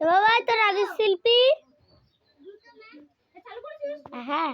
বাবা তো রাজেশ শিল্পী হ্যাঁ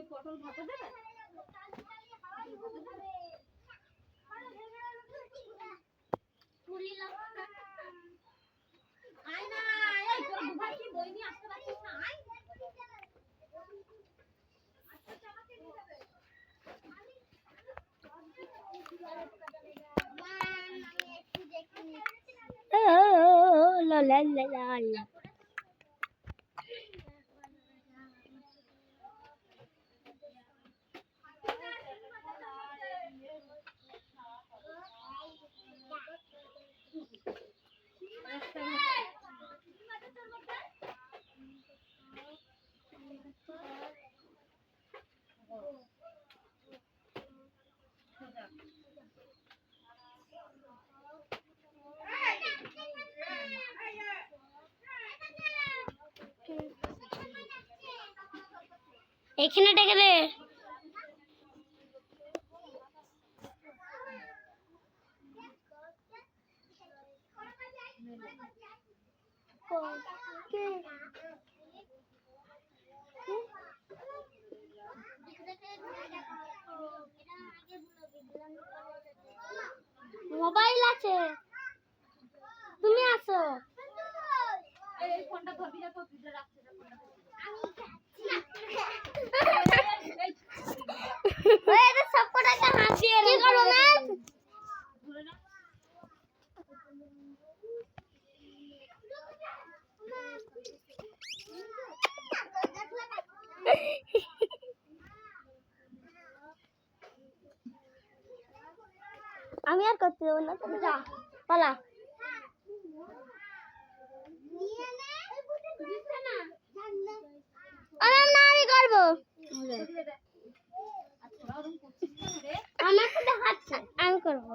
পটল ভাতে দেবে la la la la এখানে ডেকে দে মোবাইল আছে তুমি আসো এই ফোনটা ধরবি না তো ভিডিও রাখতে না ওই এটা সবকটা কা হাত দিয়ে কি করো ম্যাম আমি আর করতে দেব না তুমি যা পালা আমি করবো আমাকে দেখাচ্ছে আমি করবো